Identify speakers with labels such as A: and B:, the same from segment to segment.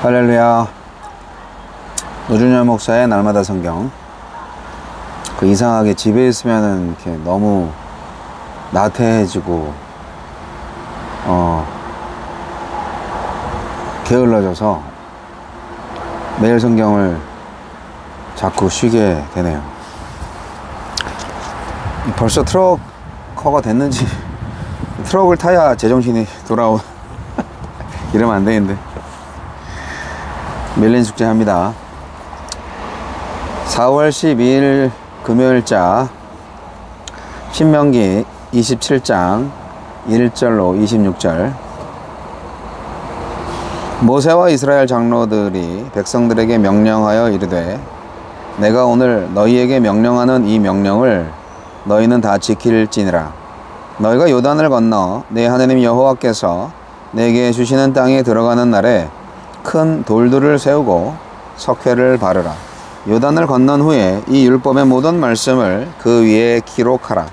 A: 할렐루야. 노준열 목사의 날마다 성경. 이상하게 집에 있으면은 이렇게 너무 나태해지고 게을러져서 매일 성경을 자꾸 쉬게 되네요. 벌써 트럭커가 됐는지 트럭을 타야 제정신이 돌아온 이러면 안 되는데. 밀린 숙제 합니다. 4월 12일 금요일자 신명기 27장 1절로 26절. 모세와 이스라엘 장로들이 백성들에게 명령하여 이르되 내가 오늘 너희에게 명령하는 이 명령을 너희는 다 지킬지니라. 너희가 요단을 건너 내 하나님 여호와께서 내게 주시는 땅에 들어가는 날에 큰 돌들을 세우고 석회를 바르라. 요단을 건넌 후에 이 율법의 모든 말씀을 그 위에 기록하라.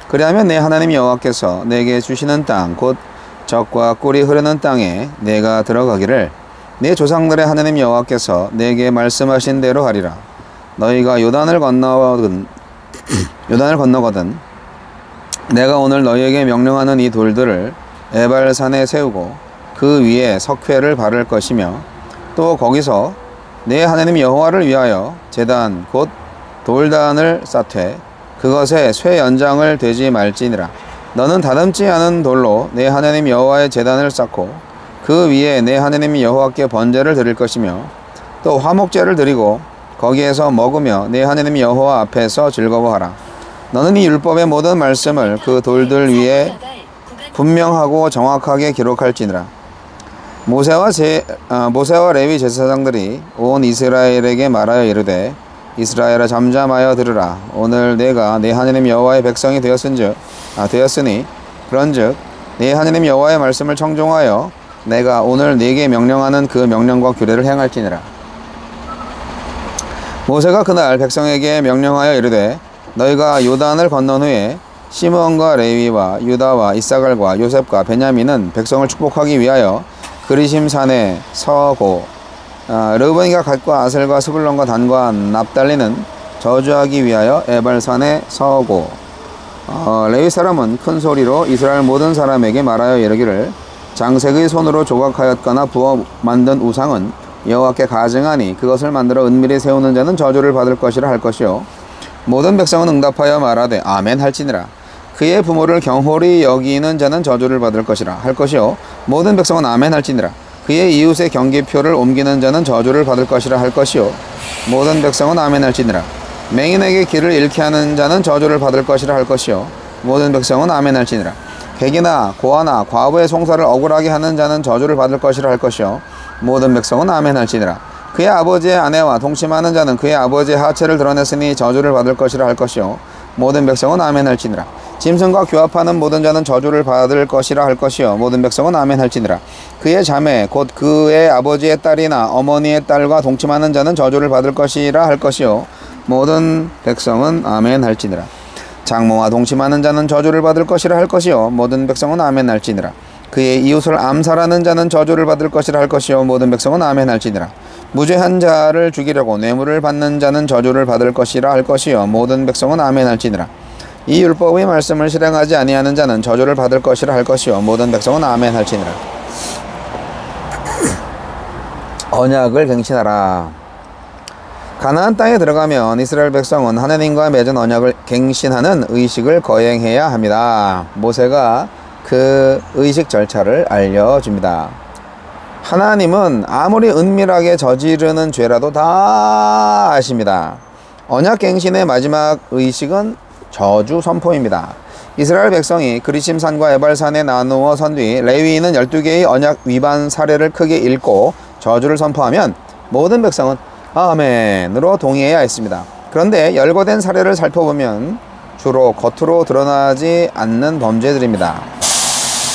A: 그리하면 내 하나님 여호와께서 내게 주시는 땅 곧 젖과 꿀이 흐르는 땅에 내가 들어가기를 내 조상들의 하나님 여호와께서 내게 말씀하신 대로 하리라. 너희가 요단을 건너거든 내가 오늘 너희에게 명령하는 이 돌들을 에발산에 세우고 그 위에 석회를 바를 것이며 또 거기서 내 하나님 여호와를 위하여 제단 곧 돌단을 쌓되 그것에 쇠 연장을 되지 말지니라. 너는 다듬지 않은 돌로 내 하나님 여호와의 제단을 쌓고 그 위에 내 하나님 여호와께 번제를 드릴 것이며 또 화목제를 드리고 거기에서 먹으며 내 하나님 여호와 앞에서 즐거워하라. 너는 이 율법의 모든 말씀을 그 돌들 위에 분명하고 정확하게 기록할지니라. 모세와 레위 제사장들이 온 이스라엘에게 말하여 이르되 이스라엘아 잠잠하여 들으라. 오늘 내가 내 하나님 여호와의 백성이 되었으니 그런즉 내 하나님 여호와의 말씀을 청종하여 내가 오늘 네게 명령하는 그 명령과 규례를 행할지니라. 모세가 그날 백성에게 명령하여 이르되 너희가 요단을 건넌 후에 시므온과 레위와 유다와 이사갈과 요셉과 베냐민은 백성을 축복하기 위하여 그리심 산에 서고 르우벤과 갓과 아셀과 스불론과 단과 납달리는 저주하기 위하여 에발산에 서고 레위 사람은 큰 소리로 이스라엘 모든 사람에게 말하여 이르기를 장색의 손으로 조각하였거나 부어 만든 우상은 여호와께 가증하니 그것을 만들어 은밀히 세우는 자는 저주를 받을 것이라 할 것이요 모든 백성은 응답하여 말하되 아멘 할지니라. 그의 부모를 경홀히 여기는 자는 저주를 받을 것이라 할 것이요 모든 백성은 아멘 할지니라. 그의 이웃의 경계표를 옮기는 자는 저주를 받을 것이라 할 것이요 모든 백성은 아멘 할지니라. 맹인에게 길을 잃게 하는 자는 저주를 받을 것이라 할 것이요 모든 백성은 아멘 할지니라. 객이나 고아나 과부의 송사를 억울하게 하는 자는 저주를 받을 것이라 할 것이요 모든 백성은 아멘 할지니라. 그의 아버지의 아내와 동침하는 자는 그의 아버지의 하체를 드러냈으니 저주를 받을 것이라 할 것이요 모든 백성은 아멘 할지니라. 짐승과 교합하는 모든 자는 저주를 받을 것이라 할 것이요 모든 백성은 아멘 할지니라. 그의 자매 곧 그의 아버지의 딸이나 어머니의 딸과 동침하는 자는 저주를 받을 것이라 할 것이요 모든 백성은 아멘 할지니라. 장모와 동침하는 자는 저주를 받을 것이라 할 것이요 모든 백성은 아멘 할지니라. 그의 이웃을 암살하는 자는 저주를 받을 것이라 할 것이요 모든 백성은 아멘 할지니라. 무죄한 자를 죽이려고 뇌물을 받는 자는 저주를 받을 것이라 할 것이요 모든 백성은 아멘 할지니라. 이 율법의 말씀을 실행하지 아니하는 자는 저주를 받을 것이라 할 것이요 모든 백성은 아멘 할지니라. 언약을 갱신하라. 가나안 땅에 들어가면 이스라엘 백성은 하나님과 맺은 언약을 갱신하는 의식을 거행해야 합니다. 모세가 그 의식 절차를 알려줍니다. 하나님은 아무리 은밀하게 저지르는 죄라도 다 아십니다. 언약 갱신의 마지막 의식은 저주 선포입니다. 이스라엘 백성이 그리심산과 에발산에 나누어 선 뒤 레위인은 12개의 언약 위반 사례를 크게 읽고 저주를 선포하면 모든 백성은 아멘으로 동의해야 했습니다. 그런데 열거된 사례를 살펴보면 주로 겉으로 드러나지 않는 범죄들입니다.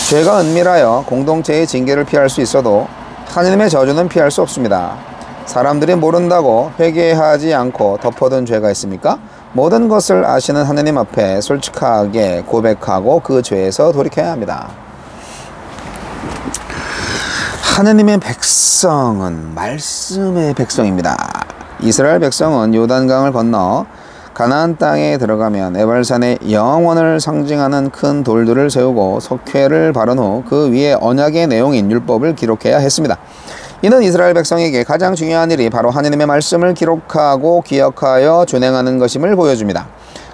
A: 죄가 은밀하여 공동체의 징계를 피할 수 있어도 하나님의 저주는 피할 수 없습니다. 사람들이 모른다고 회개하지 않고 덮어둔 죄가 있습니까? 모든 것을 아시는 하나님 앞에 솔직하게 고백하고 그 죄에서 돌이켜야 합니다. 하느님의 백성은 말씀의 백성입니다. 이스라엘 백성은 요단강을 건너 가나안 땅에 들어가면 에발산의 영원을 상징하는 큰 돌들을 세우고 석회를 바른 후 그 위에 언약의 내용인 율법을 기록해야 했습니다. 이는 이스라엘 백성에게 가장 중요한 일이 바로 하느님의 말씀을 기록하고 기억하여 준행하는 것임을 보여줍니다.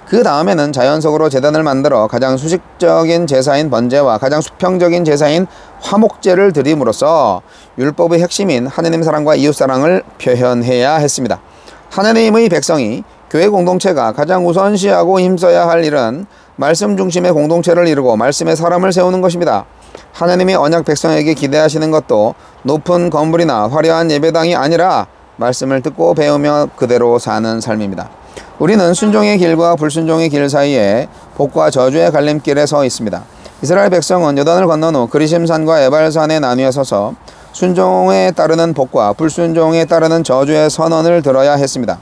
A: 그 다음에는 자연석으로 제단을 만들어 가장 수식적인 제사인 번제와 가장 수평적인 제사인 화목제를 드림으로써 율법의 핵심인 하느님 사랑과 이웃 사랑을 표현해야 했습니다. 하느님의 백성이 교회 공동체가 가장 우선시하고 힘써야 할 일은 말씀 중심의 공동체를 이루고 말씀의 사람을 세우는 것입니다. 하느님이 언약 백성에게 기대하시는 것도 높은 건물이나 화려한 예배당이 아니라 말씀을 듣고 배우며 그대로 사는 삶입니다. 우리는 순종의 길과 불순종의 길 사이에 복과 저주의 갈림길에 서 있습니다. 이스라엘 백성은 요단을 건넌 후 그리심산과 에발산에 나뉘어 서서 순종에 따르는 복과 불순종에 따르는 저주의 선언을 들어야 했습니다.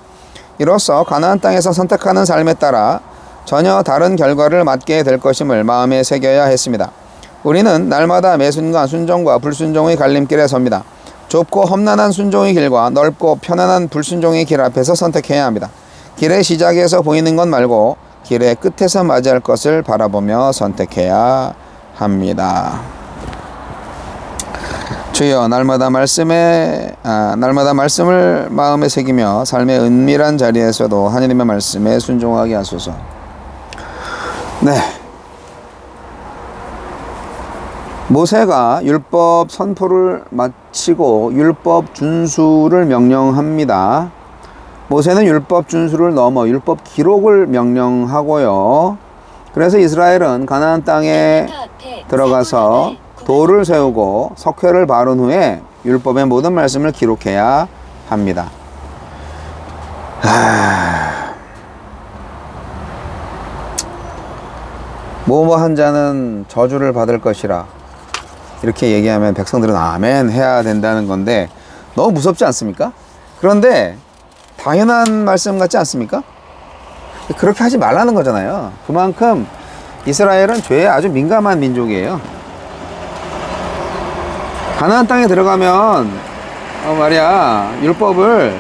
A: 이로써 가나안 땅에서 선택하는 삶에 따라 전혀 다른 결과를 맞게 될 것임을 마음에 새겨야 했습니다. 우리는 날마다 매 순간 순종과 불순종의 갈림길에 섭니다. 좁고 험난한 순종의 길과 넓고 편안한 불순종의 길 앞에서 선택해야 합니다. 길의 시작에서 보이는 것 말고 길의 끝에서 맞이할 것을 바라보며 선택해야 합니다. 주여, 날마다 말씀을 마음에 새기며 삶의 은밀한 자리에서도 하느님의 말씀에 순종하게 하소서. 네. 모세가 율법 선포를 마치고 율법 준수를 명령합니다. 모세는 율법 준수를 넘어 율법 기록을 명령하고요. 그래서 이스라엘은 가나안 땅에 들어가서 돌을 세우고 석회를 바른 후에 율법의 모든 말씀을 기록해야 합니다. 뭐뭐 한 자는 저주를 받을 것이라 이렇게 얘기하면 백성들은 아멘 해야 된다는 건데 너무 무섭지 않습니까? 그런데 당연한 말씀 같지 않습니까? 그렇게 하지 말라는 거잖아요. 그만큼 이스라엘은 죄에 아주 민감한 민족이에요. 가나안 땅에 들어가면 말이야 율법을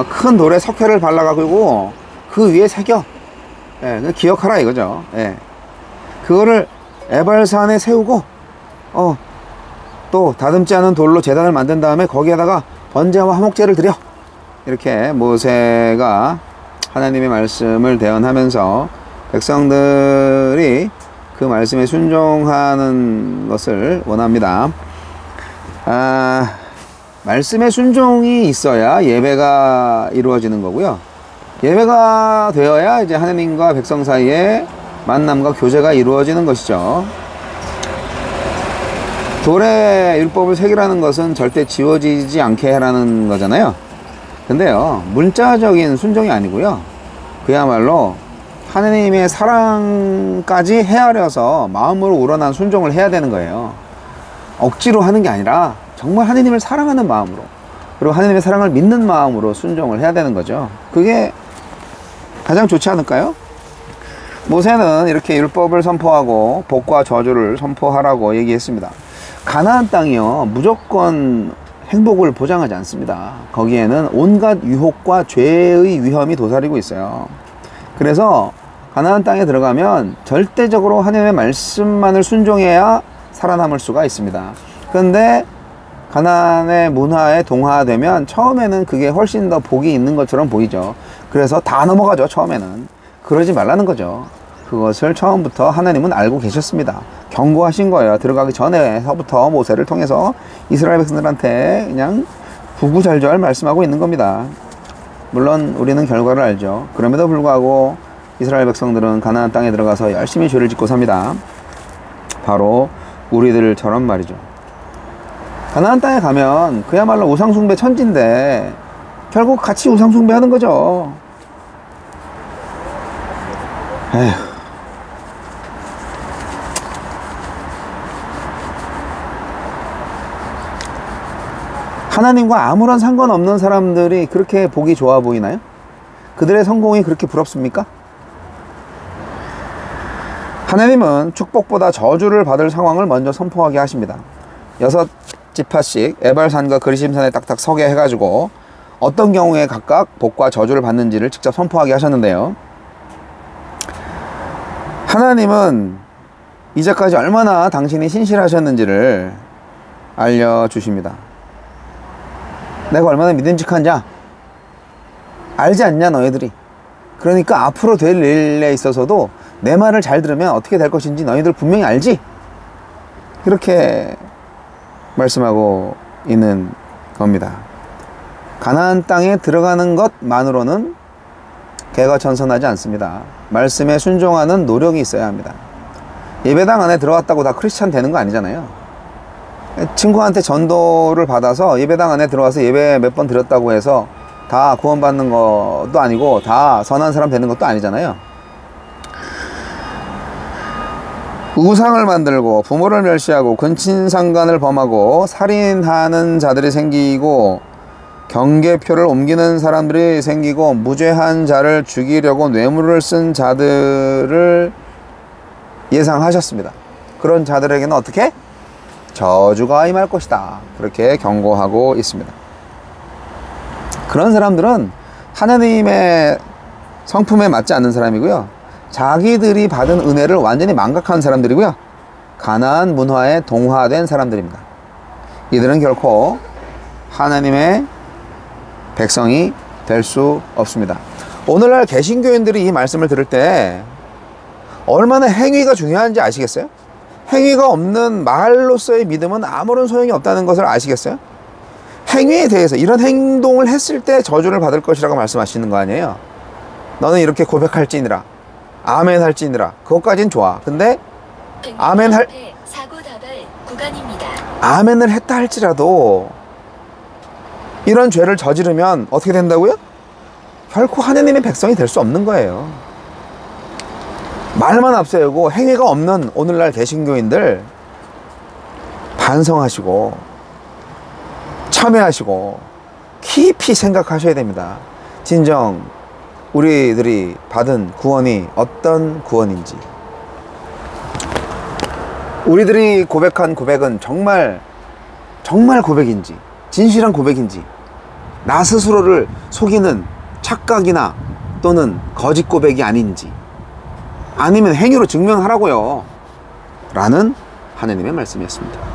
A: 큰 돌에 석회를 발라가지고 그 위에 새겨. 기억하라 이거죠. 그거를 에발산에 세우고 또 다듬지 않은 돌로 제단을 만든 다음에 거기에다가 번제와 화목제를 드려. 이렇게 모세가 하나님의 말씀을 대언하면서 백성들이 그 말씀에 순종하는 것을 원합니다. 말씀에 순종이 있어야 예배가 이루어지는 거고요. 예배가 되어야 이제 하나님과 백성 사이에 만남과 교제가 이루어지는 것이죠. 돌에 율법을 새기라는 것은 절대 지워지지 않게 하라는 거잖아요. 근데요, 문자적인 순종이 아니고요. 그야말로 하느님의 사랑까지 헤아려서 마음으로 우러난 순종을 해야 되는 거예요. 억지로 하는 게 아니라 정말 하느님을 사랑하는 마음으로, 그리고 하느님의 사랑을 믿는 마음으로 순종을 해야 되는 거죠. 그게 가장 좋지 않을까요? 모세는 이렇게 율법을 선포하고 복과 저주를 선포하라고 얘기했습니다. 가나안 땅이요, 무조건 행복을 보장하지 않습니다. 거기에는 온갖 유혹과 죄의 위험이 도사리고 있어요. 그래서 가나안 땅에 들어가면 절대적으로 하나님의 말씀만을 순종해야 살아남을 수가 있습니다. 그런데 가나안의 문화에 동화되면 처음에는 그게 훨씬 더 복이 있는 것처럼 보이죠. 그래서 다 넘어가죠. 처음에는. 그러지 말라는 거죠. 그것을 처음부터 하나님은 알고 계셨습니다. 경고하신 거예요. 들어가기 전에서부터 모세를 통해서 이스라엘 백성들한테 그냥 구구절절 말씀하고 있는 겁니다. 물론 우리는 결과를 알죠. 그럼에도 불구하고 이스라엘 백성들은 가나안 땅에 들어가서 열심히 죄를 짓고 삽니다. 바로 우리들처럼 말이죠. 가나안 땅에 가면 그야말로 우상숭배 천지인데 결국 같이 우상숭배 하는 거죠. 에휴. 하나님과 아무런 상관없는 사람들이 그렇게 보기 좋아 보이나요? 그들의 성공이 그렇게 부럽습니까? 하나님은 축복보다 저주를 받을 상황을 먼저 선포하게 하십니다. 지파씩 에발산과 그리심산에 딱딱 서게 해가지고 어떤 경우에 각각 복과 저주를 받는지를 직접 선포하게 하셨는데요. 하나님은 이제까지 얼마나 당신이 신실하셨는지를 알려주십니다. 내가 얼마나 믿음직한지 알지 않냐 너희들이. 그러니까 앞으로 될 일에 있어서도 내 말을 잘 들으면 어떻게 될 것인지 너희들 분명히 알지? 이렇게 말씀하고 있는 겁니다. 가나안 땅에 들어가는 것만으로는 개과천선하지 않습니다. 말씀에 순종하는 노력이 있어야 합니다. 예배당 안에 들어갔다고 다 크리스찬 되는 거 아니잖아요. 친구한테 전도를 받아서 예배당 안에 들어가서 예배 몇 번 드렸다고 해서 다 구원받는 것도 아니고 다 선한 사람 되는 것도 아니잖아요. 우상을 만들고 부모를 멸시하고 근친상간을 범하고 살인하는 자들이 생기고 경계표를 옮기는 사람들이 생기고 무죄한 자를 죽이려고 뇌물을 쓴 자들을 예상하셨습니다. 그런 자들에게는 어떻게? 저주가 임할 것이다. 그렇게 경고하고 있습니다. 그런 사람들은 하나님의 성품에 맞지 않는 사람이고요. 자기들이 받은 은혜를 완전히 망각한 사람들이고요. 가나안 문화에 동화된 사람들입니다. 이들은 결코 하나님의 백성이 될 수 없습니다. 오늘날 개신교인들이 이 말씀을 들을 때 얼마나 행위가 중요한지 아시겠어요? 행위가 없는 말로서의 믿음은 아무런 소용이 없다는 것을 아시겠어요? 행위에 대해서 이런 행동을 했을 때 저주를 받을 것이라고 말씀하시는 거 아니에요? 너는 이렇게 고백할지니라, 아멘 할지니라. 그것까진 좋아. 근데 아멘을 했다 할지라도 이런 죄를 저지르면 어떻게 된다고요? 결코 하나님의 백성이 될 수 없는 거예요. 말만 앞세우고 행위가 없는 오늘날 개신교인들 반성하시고 참회하시고 깊이 생각하셔야 됩니다. 진정 우리들이 받은 구원이 어떤 구원인지, 우리들이 고백한 고백은 정말 고백인지, 진실한 고백인지, 나 스스로를 속이는 착각이나 또는 거짓 고백이 아닌지, 아니면 행위로 증명하라고요 라는 하나님의 말씀이었습니다.